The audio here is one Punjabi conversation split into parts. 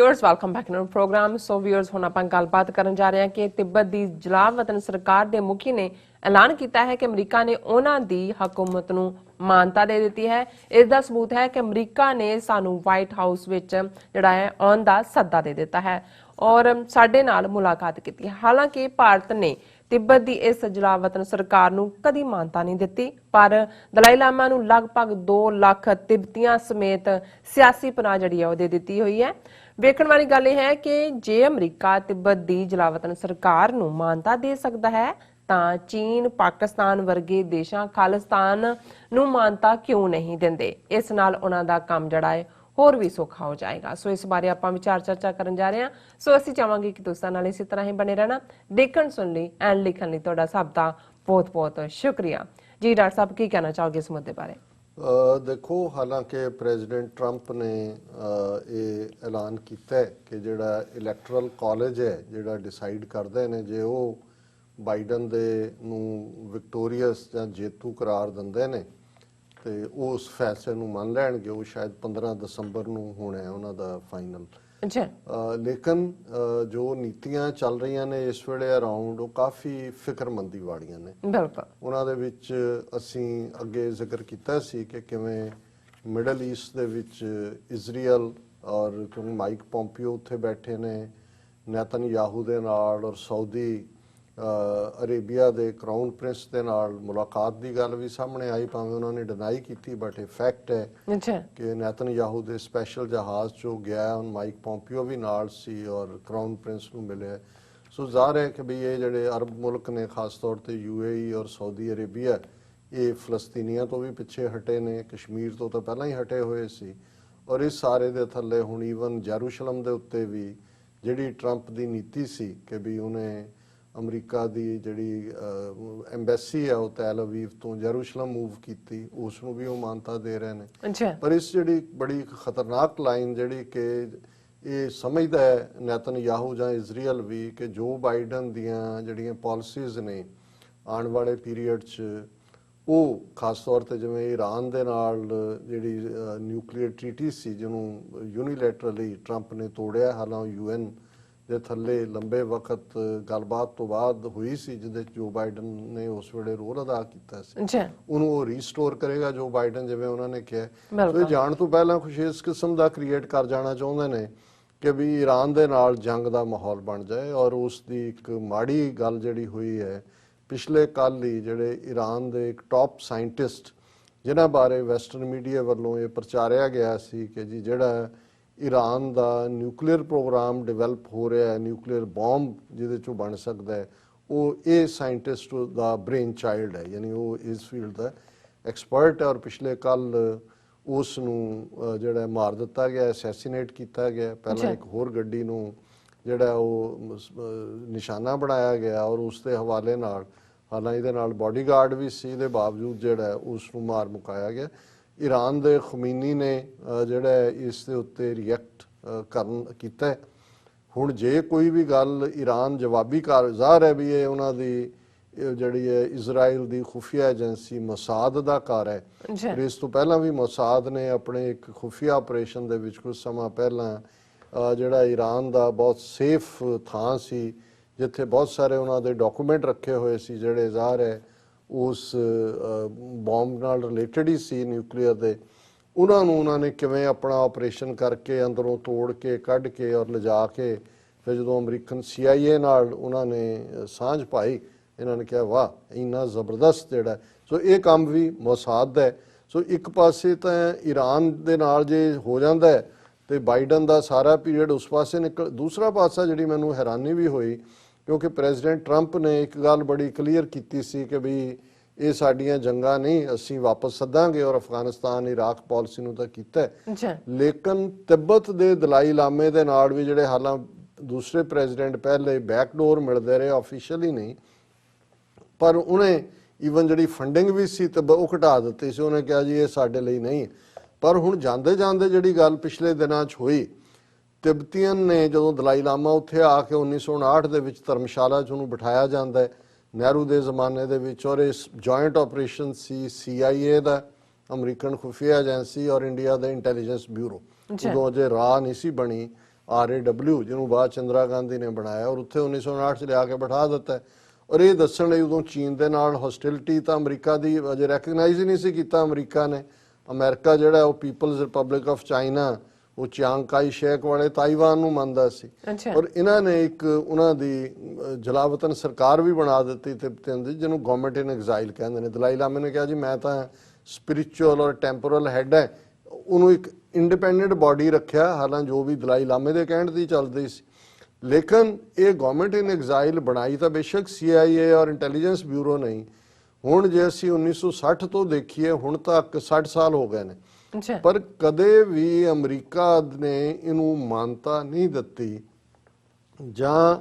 Viewers welcome back to program. So viewers ਹੁਣ ਆਪਾਂ ਗੱਲਬਾਤ ਕਰਨ ਜਾ ਰਹੇ ਹਾਂ ਕਿ ਤਿੱਬਤ ਦੀ ਜਲਾਵਤਨ ਸਰਕਾਰ ਦੇ ਮੁਖੀ ਨੇ ਐਲਾਨ ਕੀਤਾ ਹੈ ਕਿ ਅਮਰੀਕਾ ਨੇ ਉਹਨਾਂ ਦੀ ਹਕੂਮਤ ਨੂੰ ਮਾਨਤਾ ਦੇ ਦਿੱਤੀ ਹੈ। ਇਸ ਦਾ ਸਬੂਤ ਹੈ ਕਿ ਅਮਰੀਕਾ ਨੇ ਸਾਨੂੰ ਵਾਈਟ ਹਾਊਸ ਵਿੱਚ ਜਿਹੜਾ ਹੈ ਆਉਣ ਦਾ ਸੱਦਾ ਦੇ ਦਿੱਤਾ ਹੈ ਔਰ ਸਾਡੇ ਨਾਲ ਮੁਲਾਕਾਤ ਕੀਤੀ ਹੈ। ਹਾਲਾਂਕਿ ਭਾਰਤ ਨੇ ਤਿੱਬਤ ਦੀ ਇਸ ਜਲਾਵਤਨ ਸਰਕਾਰ ਨੂੰ ਕਦੀ ਮਾਨਤਾ ਨਹੀਂ ਦਿੱਤੀ, ਪਰ ਦਲਾਈ ਲਾਮਾ ਨੂੰ ਲਗਭਗ 2 ਲੱਖ ਤਿੱਬਤੀਆਂ ਸਮੇਤ ਸਿਆਸੀ ਪਨਾਹ ਜਿਹੜੀ ਹੈ ਉਹ ਦੇ ਦਿੱਤੀ ਹੋਈ ਹੈ। ਵੇਖਣ ਵਾਲੀ ਗੱਲ ਇਹ ਹੈ ਕਿ ਜੇ ਅਮਰੀਕਾ ਤਿੱਬਤ ਦੀ ਜਲਾਵਤਨ ਸਰਕਾਰ ਨੂੰ ਮਾਨਤਾ ਦੇ ਸਕਦਾ ਹੈ ਤਾਂ ਚੀਨ, ਪਾਕਿਸਤਾਨ ਵਰਗੇ ਦੇਸ਼ਾਂ ਖਾਲਿਸਤਾਨ ਨੂੰ ਮਾਨਤਾ ਕਿਉਂ ਨਹੀਂ ਦਿੰਦੇ। ਇਸ ਨਾਲ ਉਹਨਾਂ ਦਾ ਕੰਮ ਜਿਹੜਾ ਹੈ ਹੋਰ ਵੀ ਸੌਖਾ ਹੋ ਜਾਏਗਾ। ਸੋ ਇਸ ਬਾਰੇ ਆਪਾਂ ਵਿਚਾਰ ਚਰਚਾ ਕਰਨ ਜਾ ਰਹੇ ਹਾਂ। ਸੋ ਅਸੀਂ ਚਾਹਾਂਗੇ ਕਿ ਦੋਸਤਾਂ ਨਾਲ ਇਸੇ ਤਰ੍ਹਾਂ ਹੀ ਬਣੇ ਰਹਿਣਾ। ਦੇਖਣ ਸੁਣ ਲਈ ਐਂਡ ਲਿਖਣ ਲਈ ਤੁਹਾਡਾ ਸਭ ਦਾ ਬਹੁਤ ਬਹੁਤ ਸ਼ੁਕਰੀਆ ਜੀ। ਡਾਕਟਰ ਸਾਹਿਬ ਕੀ ਕਹਿਣਾ ਚਾਹੋਗੇ ਇਸ ਮੁੱਦੇ ਬਾਰੇ? ਦੇਖੋ, ਹਾਲਾਂਕਿ ਪ੍ਰੈਜ਼ੀਡੈਂਟ ਟਰੰਪ ਨੇ ਇਹ ਐਲਾਨ ਕੀਤਾ ਹੈ ਕਿ ਜਿਹੜਾ ਇਲੈਕਟਰਲ ਕਾਲਜ ਹੈ ਜਿਹੜਾ ਡਿਸਾਈਡ ਕਰਦੇ ਨੇ ਜੇ ਉਹ ਬਾਈਡਨ ਦੇ ਨੂੰ ਵਿਕਟੋਰੀਅਸ ਜਾਂ ਜੇਤੂ ਕਰਾਰ ਦਿੰਦੇ ਨੇ ਤੇ ਉਸ ਫੈਸਲੇ ਨੂੰ ਮੰਨ ਲੈਣਗੇ। ਉਹ ਸ਼ਾਇਦ 15 ਦਸੰਬਰ ਨੂੰ ਹੋਣਾ ਹੈ ਉਹਨਾਂ ਦਾ ਫਾਈਨਲ। ਲੇਕਿਨ ਜੋ ਨੀਤੀਆਂ ਚੱਲ ਰਹੀਆਂ ਨੇ ਇਸ ਵੇਲੇ ਅਰਾਊਂਡ ਉਹ ਕਾਫੀ ਫਿਕਰਮੰਦੀ ਵਾਲੀਆਂ ਨੇ। ਬਿਲਕੁਲ ਉਹਨਾਂ ਦੇ ਵਿੱਚ ਅਸੀਂ ਅੱਗੇ ਜ਼ਿਕਰ ਕੀਤਾ ਸੀ ਕਿ ਕਿਵੇਂ ਮਿਡਲ ਈਸਟ ਦੇ ਵਿੱਚ ਇਜ਼ਰਾਈਲ ਔਰ ਮਾਈਕ ਪੋਂਪੀਓ ਉੱਥੇ ਬੈਠੇ ਨੇ ਨੇਤਨਯਾਹੂ ਦੇ ਨਾਲ ਔਰ ਸਾਊਦੀ ਅਰੇਬੀਆ ਦੇ ਕਰਾਊਨ ਪ੍ਰਿੰਸ ਦੇ ਨਾਲ ਮੁਲਾਕਾਤ ਦੀ ਗੱਲ ਵੀ ਸਾਹਮਣੇ ਆਈ, ਭਾਵੇਂ ਉਹਨਾਂ ਨੇ ਡਿਨਾਈ ਕੀਤੀ, ਬਟ ਇਹ ਫੈਕਟ ਹੈ ਕਿ ਨੇਤਨਯਾਹੂ ਦੇ ਸਪੈਸ਼ਲ ਜਹਾਜ਼ 'ਚੋਂ ਗਿਆ ਹੁਣ ਮਾਈਕ ਪੋਂਪੀਓ ਵੀ ਨਾਲ ਸੀ ਔਰ ਕਰਾਊਨ ਪ੍ਰਿੰਸ ਨੂੰ ਮਿਲਿਆ। ਸੋ ਜ਼ਾਹਰ ਹੈ ਕਿ ਵੀ ਇਹ ਜਿਹੜੇ ਅਰਬ ਮੁਲਕ ਨੇ ਖਾਸ ਤੌਰ ਤੇ UAE ਔਰ ਸਾਊਦੀ ਅਰੇਬੀਆ ਇਹ ਫਲਸਤੀਨੀਆਂ ਤੋਂ ਵੀ ਪਿੱਛੇ ਹਟੇ ਨੇ, ਕਸ਼ਮੀਰ ਤੋਂ ਤਾਂ ਪਹਿਲਾਂ ਹੀ ਹਟੇ ਹੋਏ ਸੀ ਔਰ ਇਸ ਸਾਰੇ ਦੇ ਥੱਲੇ ਹੁਣ ਈਵਨ ਜੈਰੂਸ਼ਲਮ ਦੇ ਉੱਤੇ ਵੀ ਜਿਹੜੀ ਟਰੰਪ ਦੀ ਨੀਤੀ ਸੀ ਕਿ ਵੀ ਉਹਨੇ ਅਮਰੀਕਾ ਦੀ ਜਿਹੜੀ ਐਮਬੈਸੀ ਹੈ ਉਹ ਤੈਲ ਅਵੀਵ ਤੋਂ ਜੈਰੂਸ਼ਲਮ ਮੂਵ ਕੀਤੀ, ਉਸ ਨੂੰ ਵੀ ਉਹ ਮਾਨਤਾ ਦੇ ਰਹੇ ਨੇ। ਪਰ ਇਸ ਜਿਹੜੀ ਬੜੀ ਖਤਰਨਾਕ ਲਾਈਨ ਜਿਹੜੀ ਕਿ ਇਹ ਸਮਝਦਾ ਹੈ ਨੇਤਨਯਾਹੂ ਜਾਂ ਇਜ਼ਰਾਈਲ ਵੀ ਕਿ ਜੋ ਬਾਈਡਨ ਦੀਆਂ ਜਿਹੜੀਆਂ ਪਾਲਿਸੀਜ਼ ਨੇ ਆਉਣ ਵਾਲੇ ਪੀਰੀਅਡ 'ਚ ਉਹ ਖਾਸ ਤੌਰ ਤੇ ਜਿਵੇਂ ਈਰਾਨ ਦੇ ਨਾਲ ਜਿਹੜੀ ਨਿਊਕਲੀਅਰ ਟ੍ਰੀਟੀ ਸੀ ਜਿਹਨੂੰ ਯੂਨੀਲੈਟਰਲੀ ਟਰੰਪ ਨੇ ਤੋੜਿਆ, ਹਾਲਾਂਕਿ UN ਦੇ ਥੱਲੇ ਲੰਬੇ ਵਕਤ ਗੱਲਬਾਤ ਤੋਂ ਬਾਅਦ ਹੋਈ ਸੀ ਜਿਹਦੇ ਜੋ ਬਾਈਡਨ ਨੇ ਉਸ ਵੇਲੇ ਰੋਲ ਅਦਾ ਕੀਤਾ ਸੀ, ਉਹਨੂੰ ਉਹ ਰੀਸਟੋਰ ਕਰੇਗਾ ਜੋ ਬਾਈਡਨ ਜਿਵੇਂ ਉਹਨਾਂ ਨੇ ਕਿਹਾ। ਸੋ ਇਹ ਜਾਣ ਤੋਂ ਪਹਿਲਾਂ ਕੁਛ ਇਸ ਕਿਸਮ ਦਾ ਕ੍ਰੀਏਟ ਕਰ ਜਾਣਾ ਚਾਹੁੰਦੇ ਨੇ ਕਿ ਵੀ ਈਰਾਨ ਦੇ ਨਾਲ ਜੰਗ ਦਾ ਮਾਹੌਲ ਬਣ ਜਾਏ। ਔਰ ਉਸ ਦੀ ਇੱਕ ਮਾੜੀ ਗੱਲ ਜਿਹੜੀ ਹੋਈ ਹੈ ਪਿਛਲੇ ਕੱਲ੍ਹ ਹੀ ਜਿਹੜੇ ਈਰਾਨ ਦੇ ਇੱਕ ਟੌਪ ਸਾਇੰਟਿਸਟ ਜਿਨ੍ਹਾਂ ਬਾਰੇ ਵੈਸਟਰਨ ਮੀਡੀਆ ਵੱਲੋਂ ਇਹ ਪ੍ਰਚਾਰਿਆ ਗਿਆ ਸੀ ਕਿ ਜੀ ਜਿਹੜਾ ਈਰਾਨ ਦਾ ਨਿਊਕਲੀਅਰ ਪ੍ਰੋਗਰਾਮ ਡਿਵੈਲਪ ਹੋ ਰਿਹਾ ਹੈ, ਨਿਊਕਲੀਅਰ ਬੰਬ ਜਿਹਦੇ 'ਚੋਂ ਬਣ ਸਕਦਾ ਹੈ, ਉਹ ਇਹ ਸਾਇੰਟਿਸਟ ਦਾ ਬ੍ਰੇਨ ਚਾਈਲਡ ਹੈ, ਯਾਨੀ ਉਹ ਇਸ ਫੀਲਡ ਦਾ ਐਕਸਪਰਟ ਹੈ। ਔਰ ਪਿਛਲੇ ਕੱਲ੍ਹ ਉਸ ਨੂੰ ਜਿਹੜਾ ਮਾਰ ਦਿੱਤਾ ਗਿਆ, ਅਸੈਸੀਨੇਟ ਕੀਤਾ ਗਿਆ। ਪਹਿਲਾਂ ਇੱਕ ਹੋਰ ਗੱਡੀ ਨੂੰ ਜਿਹੜਾ ਉਹ ਨਿਸ਼ਾਨਾ ਬਣਾਇਆ ਗਿਆ ਔਰ ਉਸ ਦੇ ਹਵਾਲੇ ਨਾਲ, ਹਾਲਾਂਕਿ ਇਹਦੇ ਨਾਲ ਬਾਡੀਗਾਰਡ ਵੀ ਸੀ, ਇਹਦੇ ਬਾਵਜੂਦ ਜਿਹੜਾ ਉਸ ਨੂੰ ਮਾਰ ਮੁਕਾਇਆ ਗਿਆ। ਈਰਾਨ ਦੇ ਖਮੀਨੀ ਨੇ ਜਿਹੜਾ ਇਸ ਦੇ ਉੱਤੇ ਰਿਐਕਟ ਕੀਤਾ। ਹੁਣ ਜੇ ਕੋਈ ਵੀ ਗੱਲ ਈਰਾਨ ਜਵਾਬੀ ਜ਼ਾਹਰ ਹੈ ਵੀ ਇਹ ਉਹਨਾਂ ਦੀ ਜਿਹੜੀ ਹੈ ਇਜ਼ਰਾਈਲ ਦੀ ਖੁਫੀਆ ਏਜੰਸੀ ਮੋਸਾਦ ਦਾ ਘਰ ਹੈ। ਇਸ ਤੋਂ ਪਹਿਲਾਂ ਵੀ ਮੋਸਾਦ ਨੇ ਆਪਣੇ ਇੱਕ ਖੁਫੀਆ ਆਪਰੇਸ਼ਨ ਦੇ ਵਿੱਚ ਕੁਝ ਸਮਾਂ ਪਹਿਲਾਂ ਜਿਹੜਾ ਈਰਾਨ ਦਾ ਬਹੁਤ ਸੇਫ ਥਾਂ ਸੀ ਜਿੱਥੇ ਬਹੁਤ ਸਾਰੇ ਉਹਨਾਂ ਦੇ ਡਾਕੂਮੈਂਟ ਰੱਖੇ ਹੋਏ ਸੀ ਜਿਹੜੇ ਜ਼ਾਹਰ ਹੈ ਉਸ ਬੰਬ ਨਾਲ ਰਿਲੇਟਡ ਹੀ ਸੀ ਨਿਊਕਲੀਅਰ ਦੇ, ਉਹਨਾਂ ਨੇ ਕਿਵੇਂ ਆਪਣਾ ਆਪਰੇਸ਼ਨ ਕਰਕੇ ਅੰਦਰੋਂ ਤੋੜ ਕੇ ਕੱਢ ਕੇ ਔਰ ਲਿਜਾ ਕੇ ਫਿਰ ਜਦੋਂ ਅਮਰੀਕਨ CIA ਨਾਲ ਉਹਨਾਂ ਨੇ ਸਾਂਝ ਪਾਈ, ਇਹਨਾਂ ਨੇ ਕਿਹਾ ਵਾਹ ਇੰਨਾ ਜ਼ਬਰਦਸਤ ਜਿਹੜਾ। ਸੋ ਇਹ ਕੰਮ ਵੀ ਮੋਸਾਦ ਦਾ ਹੈ। ਸੋ ਇੱਕ ਪਾਸੇ ਤਾਂ ਈਰਾਨ ਦੇ ਨਾਲ ਜੇ ਹੋ ਜਾਂਦਾ ਹੈ ਤੇ ਬਾਈਡਨ ਦਾ ਸਾਰਾ ਪੀਰੀਅਡ ਉਸ ਪਾਸੇ ਨਿਕਲ। ਦੂਸਰਾ ਪਾਸਾ ਜਿਹੜੀ ਮੈਨੂੰ ਹੈਰਾਨੀ ਵੀ ਹੋਈ ਕਿਉਂਕਿ ਪ੍ਰੈਜ਼ੀਡੈਂਟ ਟਰੰਪ ਨੇ ਇੱਕ ਗੱਲ ਬੜੀ ਕਲੀਅਰ ਕੀਤੀ ਸੀ ਕਿ ਵੀ ਇਹ ਸਾਡੀਆਂ ਜੰਗਾਂ ਨਹੀਂ, ਅਸੀਂ ਵਾਪਸ ਸੱਦਾਂਗੇ ਔਰ ਅਫਗਾਨਿਸਤਾਨ ਇਰਾਕ ਪਾਲਿਸੀ ਨੂੰ ਤਾਂ ਕੀਤਾ, ਲੇਕਿਨ ਤਿੱਬਤ ਦੇ ਦਲਾਈ ਲਾਮੇ ਦੇ ਨਾਲ ਵੀ ਜਿਹੜੇ ਹਾਲਾਂ ਦੂਸਰੇ ਪ੍ਰੈਜ਼ੀਡੈਂਟ ਪਹਿਲੇ ਬੈਕਡੋਰ ਮਿਲਦੇ ਰਹੇ, ਆਫੀਸ਼ੀਅਲੀ ਨਹੀਂ, ਪਰ ਉਹਨੇ ਈਵਨ ਜਿਹੜੀ ਫੰਡਿੰਗ ਵੀ ਸੀ ਤੇ ਉਹ ਘਟਾ ਦਿੱਤੀ ਸੀ। ਉਹਨੇ ਕਿਹਾ ਜੀ ਇਹ ਸਾਡੇ ਲਈ ਨਹੀਂ। ਪਰ ਹੁਣ ਜਾਂਦੇ ਜਾਂਦੇ ਜਿਹੜੀ ਗੱਲ ਪਿਛਲੇ ਦਿਨਾਂ 'ਚ ਹੋਈ, ਤਿੱਬਤੀਅਨ ਨੇ ਜਦੋਂ ਦਲਾਈ ਲਾਮਾ ਉੱਥੇ ਆ ਕੇ 1959 ਦੇ ਵਿੱਚ ਧਰਮਸ਼ਾਲਾ 'ਚ ਉਹਨੂੰ ਬਿਠਾਇਆ ਜਾਂਦਾ ਹੈ ਨਹਿਰੂ ਦੇ ਜ਼ਮਾਨੇ ਦੇ ਵਿੱਚ, ਔਰ ਇਸ ਜੁਆਇੰਟ ਆਪਰੇਸ਼ਨ ਸੀ CIA ਦਾ, ਅਮਰੀਕਨ ਖੁਫੀਆ ਏਜੰਸੀ ਔਰ ਇੰਡੀਆ ਦਾ ਇੰਟੈਲੀਜੈਂਸ ਬਿਊਰੋ। ਉਦੋਂ ਅਜੇ ਰਾਹ ਨਹੀਂ ਸੀ ਬਣੀ RAW ਜਿਹਨੂੰ ਬਾਅਦ ਇੰਦਰਾ ਗਾਂਧੀ ਨੇ ਬਣਾਇਆ, ਔਰ ਉੱਥੇ 1959 ਚ ਲਿਆ ਕੇ ਬਿਠਾ ਦਿੱਤਾ ਔਰ ਇਹ ਦੱਸਣ ਲਈ ਉਦੋਂ ਚੀਨ ਦੇ ਨਾਲ ਹੌਸਟਿਲਿਟੀ ਤਾਂ ਅਮਰੀਕਾ ਦੀ ਅਜੇ ਰੈਕਗਨਾਈਜ਼ ਹੀ ਨਹੀਂ ਸੀ ਕੀਤਾ ਅਮਰੀਕਾ ਨੇ। ਅਮਰੀਕਾ ਜਿਹੜਾ ਉਹ ਪੀਪਲਜ਼ ਰਿਪਬਲਿਕ ਆਫ ਚਾਈਨਾ, ਉਹ ਚਿਆਂਗ ਕਾਈ ਸ਼ੇਕ ਵਾਲੇ ਤਾਈਵਾਨ ਨੂੰ ਮੰਨਦਾ ਸੀ। ਔਰ ਇਹਨਾਂ ਨੇ ਇੱਕ ਉਹਨਾਂ ਦੀ ਜਲਾਵਤਨ ਸਰਕਾਰ ਵੀ ਬਣਾ ਦਿੱਤੀ ਤਿਬਤਨ ਦੀ, ਜਿਹਨੂੰ ਗਵਰਨਮੈਂਟ ਇਨ ਐਗਜ਼ਾਈਲ ਕਹਿੰਦੇ ਨੇ। ਦਲਾਈ ਲਾਮੇ ਨੇ ਕਿਹਾ ਜੀ ਮੈਂ ਤਾਂ ਸਪਿਰਿਚੁਅਲ ਔਰ ਟੈਂਪੋਰਲ ਹੈਡ ਹੈ, ਉਹਨੂੰ ਇੱਕ ਇੰਡੀਪੈਂਡੈਂਟ ਬਾਡੀ ਰੱਖਿਆ, ਹਾਲਾਂਕਿ ਜੋ ਵੀ ਦਲਾਈ ਲਾਮੇ ਦੇ ਕਹਿਣ ਦੀ ਚੱਲਦੀ ਸੀ। ਲੇਕਿਨ ਇਹ ਗਵਰਨਮੈਂਟ ਇਨ ਐਗਜ਼ਾਈਲ ਬਣਾਈ ਤਾਂ ਬੇਸ਼ੱਕ CIA ਔਰ ਇੰਟੈਲੀਜੈਂਸ ਬਿਊਰੋ ਨਹੀਂ। ਹੁਣ ਜੇ ਅਸੀਂ 1960 ਤੋਂ ਦੇਖੀਏ ਹੁਣ ਤੱਕ 60 ਸਾਲ ਹੋ ਗਏ ਨੇ, ਪਰ ਕਦੇ ਵੀ ਅਮਰੀਕਾ ਨੇ ਇਹਨੂੰ ਮਾਨਤਾ ਨਹੀਂ ਦਿੱਤੀ ਜਾਂ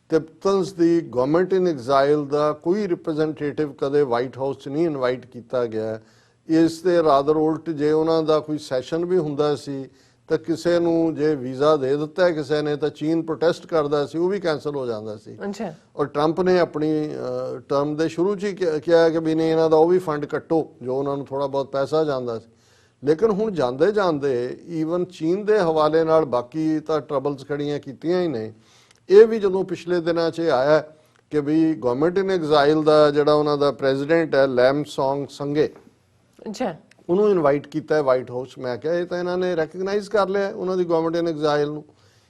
ਤਿਬਤਨਸ ਦੀ ਗਵਰਨਮੈਂਟ ਇਨ ਐਗਜ਼ਾਈਲ ਦਾ ਕੋਈ ਰਿਪਰੈਜ਼ੈਂਟੇਟਿਵ ਕਦੇ ਵਾਈਟ ਹਾਊਸ 'ਚ ਨਹੀਂ ਇਨਵਾਈਟ ਕੀਤਾ ਗਿਆ। ਇਸ ਦੇ ਰਾਦਰ ਉਲਟ ਜੇ ਉਹਨਾਂ ਦਾ ਕੋਈ ਸੈਸ਼ਨ ਵੀ ਹੁੰਦਾ ਸੀ ਤਾਂ ਕਿਸੇ ਨੂੰ ਜੇ ਵੀਜ਼ਾ ਦੇ ਦਿੱਤਾ ਕਿਸੇ ਨੇ ਤਾਂ ਚੀਨ ਪ੍ਰੋਟੈਸਟ ਕਰਦਾ ਸੀ, ਉਹ ਵੀ ਕੈਂਸਲ ਹੋ ਜਾਂਦਾ ਸੀ। ਔਰ ਟਰੰਪ ਨੇ ਆਪਣੀ ਟਰਮ ਦੇ ਸ਼ੁਰੂ 'ਚ ਹੀ ਕਿਹਾ ਕਿ ਵੀ ਨਹੀਂ ਇਹਨਾਂ ਦਾ ਉਹ ਵੀ ਫੰਡ ਕੱਟੋ ਜੋ ਉਹਨਾਂ ਨੂੰ ਥੋੜਾ ਬਹੁਤ ਪੈਸਾ ਜਾਂਦਾ ਸੀ। ਲੇਕਿਨ ਹੁਣ ਜਾਂਦੇ ਜਾਂਦੇ ਈਵਨ ਚੀਨ ਦੇ ਹਵਾਲੇ ਨਾਲ ਬਾਕੀ ਤਾਂ ਟਰਬਲਸ ਖੜੀਆਂ ਕੀਤੀਆਂ ਹੀ ਨੇ। ਇਹ ਵੀ ਜਦੋਂ ਪਿਛਲੇ ਦਿਨਾਂ 'ਚ ਆਇਆ ਕਿ ਵੀ ਗਵਰਨਮੈਂਟ ਇਨ ਐਗਜ਼ਾਈਲ ਦਾ ਜਿਹੜਾ ਉਹਨਾਂ ਦਾ ਪ੍ਰੈਜ਼ੀਡੈਂਟ ਹੈ ਲੈਮ ਸੌਂਗ ਸੰਗੇ, ਉਹਨੂੰ ਇਨਵਾਈਟ ਕੀਤਾ ਵਾਈਟ ਹਾਊਸ। ਮੈਂ ਕਿਹਾ ਇਹ ਤਾਂ ਇਹਨਾਂ ਨੇ ਰੈਕਗਨਾਈਜ਼ ਕਰ ਲਿਆ ਉਹਨਾਂ ਦੀ ਗਵਰਨਮੈਂਟ ਇਨ ਐਗਜ਼ਾਈਲ ਨੂੰ।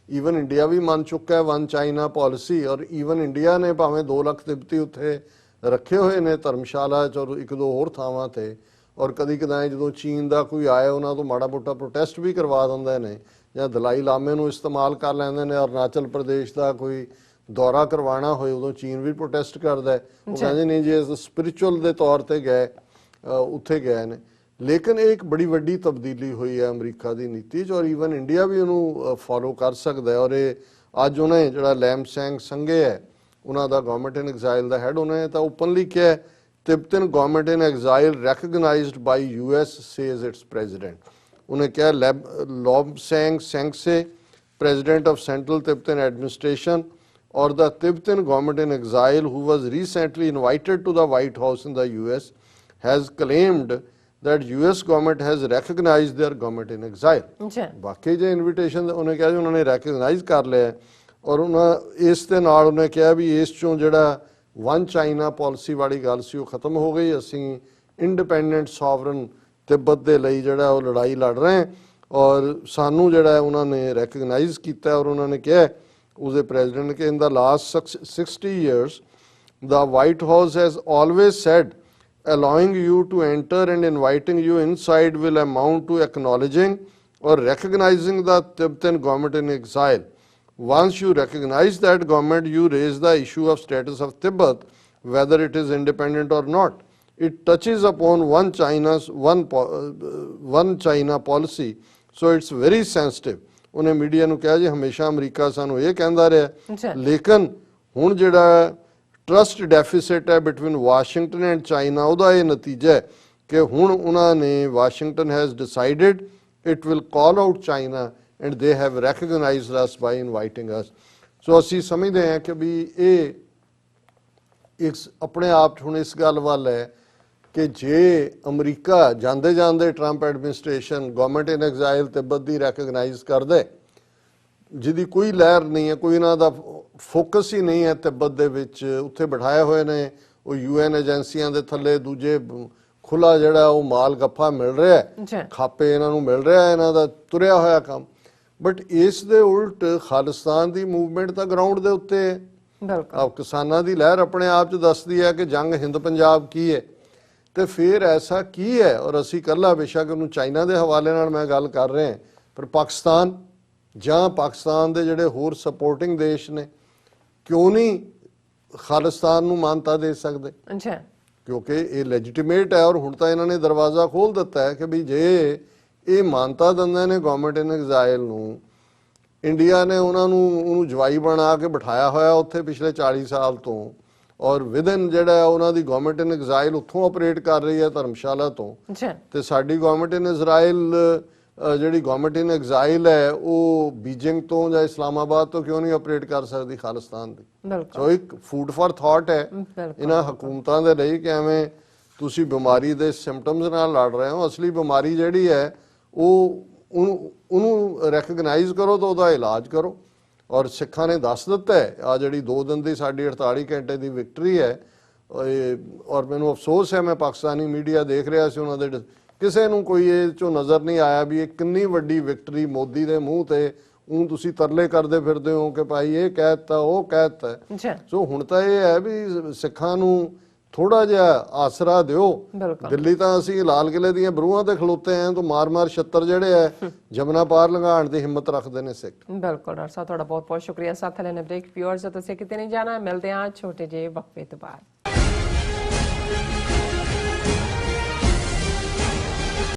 ਈਵਨ ਇੰਡੀਆ ਵੀ ਮੰਨ ਚੁੱਕਾ ਹੈ ਵਨ ਚਾਈਨਾ ਪਾਲਿਸੀ, ਔਰ ਈਵਨ ਇੰਡੀਆ ਨੇ ਭਾਵੇਂ 2 ਲੱਖ ਤਿੱਬਤੀ ਉੱਥੇ ਰੱਖੇ ਹੋਏ ਨੇ ਧਰਮਸ਼ਾਲਾ 'ਚ ਔਰ 1-2 ਹੋਰ ਥਾਵਾਂ ਤੇ। ਔਰ ਕਦੀ ਕਦਾਈ ਜਦੋਂ ਚੀਨ ਦਾ ਕੋਈ ਆਇਆ ਉਹਨਾਂ ਤੋਂ ਮਾੜਾ ਮੋਟਾ ਪ੍ਰੋਟੈਸਟ ਵੀ ਕਰਵਾ ਦਿੰਦੇ ਨੇ, ਜਾਂ ਦਲਾਈ ਲਾਮੇ ਨੂੰ ਇਸਤੇਮਾਲ ਕਰ ਲੈਂਦੇ ਨੇ। ਅਰੁਣਾਚਲ ਪ੍ਰਦੇਸ਼ ਦਾ ਕੋਈ ਦੌਰਾ ਕਰਵਾਉਣਾ ਹੋਏ ਉਦੋਂ ਚੀਨ ਵੀ ਪ੍ਰੋਟੈਸਟ ਕਰਦਾ, ਉਹ ਕਹਿੰਦੇ ਨਹੀਂ ਜੀ ਸਪਿਰਿਚੁਅਲ ਦੇ ਤੌਰ ਤੇ ਗਏ ਉੱਥੇ ਗਏ ਨੇ। ਲੇਕਿਨ ਇਹ ਇੱਕ ਬੜੀ ਵੱਡੀ ਤਬਦੀਲੀ ਹੋਈ ਹੈ ਅਮਰੀਕਾ ਦੀ ਨੀਤੀ 'ਚ, ਔਰ ਈਵਨ ਇੰਡੀਆ ਵੀ ਉਹਨੂੰ ਫੋਲੋ ਕਰ ਸਕਦਾ ਹੈ। ਔਰ ਇਹ ਅੱਜ ਉਹਨੇ ਜਿਹੜਾ ਲੈਮ ਸੈਂਗ ਸੰਗੇ ਹੈ ਉਹਨਾਂ ਦਾ ਗਵਰਨਮੈਂਟ ਇਨ ਐਗਜ਼ਾਈਲ ਦਾ ਹੈਡ, ਉਹਨੇ ਤਾਂ ਓਪਨਲੀ ਕਿਹਾ Tibetan government in exile recognised by US says its president. ਉਹਨੇ ਕਿਹਾ ਲੋਬਸੈਂਗ ਸੈਂਗਸੇ president of Central Tibetan Administration, or the Tibetan government in exile, who was recently invited to the White House in the US, has claimed that US government has recognized their government in exile. ਬਾਕੀ ਜੇ ਇਨਵੀਟੇਸ਼ਨ ਉਹਨੇ ਕਿਹਾ ਜੀ ਉਹਨਾਂ ਨੇ ਰੈਕਗਨਾਈਜ਼ ਕਰ ਲਿਆ, ਔਰ ਉਹਨਾਂ ਇਸ ਦੇ ਨਾਲ ਉਹਨੇ ਕਿਹਾ ਵੀ ਇਸ ਚੋਂ ਜਿਹੜਾ ਵਨ ਚਾਈਨਾ ਪਾਲਿਸੀ ਵਾਲੀ ਗੱਲ ਸੀ ਉਹ ਖਤਮ ਹੋ ਗਈ। ਅਸੀਂ ਇੰਡੀਪੈਂਡੈਂਟ ਸੋਵਰਨ ਤਿੱਬਤ ਦੇ ਲਈ ਜਿਹੜਾ ਉਹ ਲੜਾਈ ਲੜ ਰਹੇ ਹਾਂ, ਔਰ ਸਾਨੂੰ ਜਿਹੜਾ ਉਹਨਾਂ ਨੇ ਰੈਕਗਨਾਈਜ਼ ਕੀਤਾ। ਔਰ ਉਹਨਾਂ ਨੇ ਕਿਹਾ ਉਹਦੇ ਪ੍ਰੈਜ਼ੀਡੈਂਟ ਕਿ ਇਨ ਦਾ last 60 years the White House has always said allowing you to enter and inviting you inside will amount to acknowledging or recognizing the Tibetan government in exile. Once you recognize that government, you raise the issue of status of Tibet, whether it is independent or not. It touches upon one China policy, so it's very sensitive. ਉਹਨੇ ਮੀਡੀਆ ਨੂੰ ਕਿਹਾ ਜੀ ਹਮੇਸ਼ਾ ਅਮਰੀਕਾ ਸਾਨੂੰ ਇਹ ਕਹਿੰਦਾ ਰਿਹਾ, ਲੇਕਿਨ ਹੁਣ ਜਿਹੜਾ ਟਰਸਟ ਡੈਫਿਸਿਟ ਹੈ ਬਿਟਵੀਨ ਵਾਸ਼ਿੰਗਟਨ ਐਂਡ ਚਾਈਨਾ, ਉਹਦਾ ਇਹ ਨਤੀਜਾ ਹੈ ਕਿ ਹੁਣ ਉਹਨਾਂ ਨੇ Washington has decided it will call out China and they have recognised us by inviting us. So ਅਸੀਂ ਸਮਝਦੇ ਹਾਂ ਕਿ ਵੀ ਇਹ ਇੱਕ ਆਪਣੇ ਆਪ 'ਚ ਹੁਣ ਇਸ ਗੱਲ ਵੱਲ ਹੈ ਕਿ ਜੇ ਅਮਰੀਕਾ ਜਾਂਦੇ ਜਾਂਦੇ Trump administration government in ਐਗਜ਼ਾਈਲ Tibet the recognise ਕਰਦੇ, ਜਿਹਦੀ ਕੋਈ ਲਹਿਰ ਨਹੀਂ ਹੈ, ਕੋਈ ਇਹਨਾਂ ਦਾ ਫੋਕਸ ਹੀ ਨਹੀਂ ਹੈ ਤਿੱਬਤ ਦੇ ਵਿੱਚ, ਉੱਥੇ ਬਿਠਾਏ ਹੋਏ ਨੇ ਉਹ UN ਏਜੰਸੀਆਂ ਦੇ ਥੱਲੇ ਦੂਜੇ ਖੁੱਲਾ ਜਿਹੜਾ ਉਹ ਮਾਲ ਗੱਫਾ ਮਿਲ ਰਿਹਾ, ਖਾਪੇ ਇਹਨਾਂ ਨੂੰ ਮਿਲ ਰਿਹਾ, ਇਹਨਾਂ ਦਾ ਤੁਰਿਆ ਹੋਇਆ ਕੰਮ। ਬਟ ਇਸ ਦੇ ਉਲਟ ਖਾਲਿਸਤਾਨ ਦੀ ਮੂਵਮੈਂਟ ਤਾਂ ਗਰਾਊਂਡ ਦੇ ਉੱਤੇ ਹੈ। ਆਪ ਕਿਸਾਨਾਂ ਦੀ ਲਹਿਰ ਆਪਣੇ ਆਪ 'ਚ ਦੱਸਦੀ ਹੈ ਕਿ ਜੰਗ ਹਿੰਦ ਪੰਜਾਬ ਕੀ ਹੈ, ਤੇ ਫਿਰ ਐਸਾ ਕੀ ਹੈ। ਔਰ ਅਸੀਂ ਇਕੱਲਾ ਬੇਸ਼ੱਕ ਉਹਨੂੰ ਚਾਈਨਾ ਦੇ ਹਵਾਲੇ ਨਾਲ ਮੈਂ ਗੱਲ ਕਰ ਰਿਹਾ, ਪਰ ਪਾਕਿਸਤਾਨ ਜਾਂ ਪਾਕਿਸਤਾਨ ਦੇ ਜਿਹੜੇ ਹੋਰ ਸਪੋਰਟਿੰਗ ਦੇਸ਼ ਨੇ ਕਿਉਂ ਨਹੀਂ ਖਾਲਿਸਤਾਨ ਨੂੰ ਮਾਨਤਾ ਦੇ ਸਕਦੇ, ਕਿਉਂਕਿ ਇਹ ਲੈਜੀਟੀਮੇਟ ਹੈ। ਔਰ ਹੁਣ ਤਾਂ ਇਹਨਾਂ ਨੇ ਦਰਵਾਜ਼ਾ ਖੋਲ੍ਹ ਦਿੱਤਾ ਹੈ ਕਿ ਵੀ ਜੇ ਇਹ ਮਾਨਤਾ ਦਿੰਦੇ ਨੇ ਗਵਰਨਮੈਂਟ ਇਨ ਐਗਜ਼ਾਈਲ ਨੂੰ, ਇੰਡੀਆ ਨੇ ਉਹਨਾਂ ਨੂੰ ਉਹਨੂੰ ਜਵਾਈ ਬਣਾ ਕੇ ਬਿਠਾਇਆ ਹੋਇਆ ਉੱਥੇ ਪਿਛਲੇ 40 ਸਾਲ ਤੋਂ, ਔਰ ਵਿਦਨ ਜਿਹੜਾ ਉਹਨਾਂ ਦੀ ਗਵਰਨਮੈਂਟ ਇਨ ਐਗਜ਼ਾਈਲ ਉੱਥੋਂ ਆਪਰੇਟ ਕਰ ਰਹੀ ਹੈ ਧਰਮਸ਼ਾਲਾ ਤੋਂ, ਤੇ ਸਾਡੀ ਗਵਰਨਮੈਂਟ ਇਨ ਇਜ਼ਰਾਈਲ ਜਿਹੜੀ ਗਵਰਨਮੈਂਟ ਇਨ ਐਗਜ਼ਾਈਲ ਹੈ ਉਹ ਬੀਜਿੰਗ ਤੋਂ ਜਾਂ ਇਸਲਾਮਾਬਾਦ ਤੋਂ ਕਿਉਂ ਨਹੀਂ ਆਪਰੇਟ ਕਰ ਸਕਦੀ ਖਾਲਿਸਤਾਨ ਦੀ। ਸੋ ਇੱਕ ਫੂਡ ਫਾਰ ਥਾਟ ਹੈ ਇਹਨਾਂ ਹਕੂਮਤਾਂ ਦੇ ਲਈ ਕਿ ਐਵੇਂ ਤੁਸੀਂ ਬਿਮਾਰੀ ਦੇ ਸਿੰਪਟਮਸ ਨਾਲ ਲੜ ਰਹੇ ਹੋ, ਅਸਲੀ ਬਿਮਾਰੀ ਜਿਹੜੀ ਹੈ ਉਹ ਉਹਨੂੰ ਰੈਕਗਨਾਈਜ਼ ਕਰੋ ਤਾਂ ਉਹਦਾ ਇਲਾਜ ਕਰੋ। ਔਰ ਸਿੱਖਾਂ ਨੇ ਦੱਸ ਦਿੱਤਾ ਹੈ, ਆ ਜਿਹੜੀ 2 ਦਿਨ ਦੀ ਸਾਡੀ 48 ਘੰਟੇ ਦੀ ਵਿਕਟਰੀ ਹੈ। ਔਰ ਮੈਨੂੰ ਅਫਸੋਸ ਹੈ, ਮੈਂ ਪਾਕਿਸਤਾਨੀ ਮੀਡੀਆ ਦੇਖ ਰਿਹਾ ਸੀ, ਉਹਨਾਂ ਦੇ ਕਿਸੇ ਨੂੰ ਕੋਈ ਇਹ ਚੋਂ ਨਜ਼ਰ ਨਹੀਂ ਆਇਆ ਵੀ ਇਹ ਕਿੰਨੀ ਵੱਡੀ ਵਿਕਟਰੀ ਮੋਦੀ ਦੇ ਮੂੰਹ ਤੇ ਤੁਸੀਂ ਤਰਲੇ ਕਰਦੇ ਫਿਰਦੇ ਹੋ ਕਿ ਭਾਈ ਇਹ ਕਹਿਤਾ ਉਹ ਕਹਿਤਾ। ਸੋ ਹੁਣ ਤਾਂ ਇਹ ਹੈ ਵੀ ਸਿੱਖਾਂ ਨੂੰ ਥੋੜਾ ਜਿਹਾ ਆਸਰਾ ਦਿਓ। ਦਿੱਲੀ ਤਾਂ ਅਸੀਂ ਲਾਲ ਕਿਲੇ ਦੀਆਂ ਬਰੂਹਾਂ ਤੇ ਖਲੋਤੇ ਆਂ ਤਾਂ ਮਾਰ-ਮਾਰ ਛੱਤਰ ਜਿਹੜੇ ਹੈ ਜਮਨਾ ਪਾਰ ਲੰਘਾਉਣ ਦੀ ਹਿੰਮਤ ਰੱਖਦੇ ਨੇ ਸਿੱਖ। ਬਿਲਕੁਲ ਡਾਕਟਰ ਸਾਹਿਬ, ਤੁਹਾਡਾ ਬਹੁਤ ਬਹੁਤ ਸ਼ੁਕਰੀਆ। ਸਾਥ ਲੈਣ ਬ੍ਰੇਕ। ਵਿਊਅਰਸ, ਤੁਸੀਂ ਕਿਤੇ ਨਹੀਂ ਜਾਣਾ, ਮਿਲਦੇ ਹਾਂ ਛੋਟੇ ਜਿਹੇ ਵਕਫੇ ਤੋਂ ਬਾਅਦ।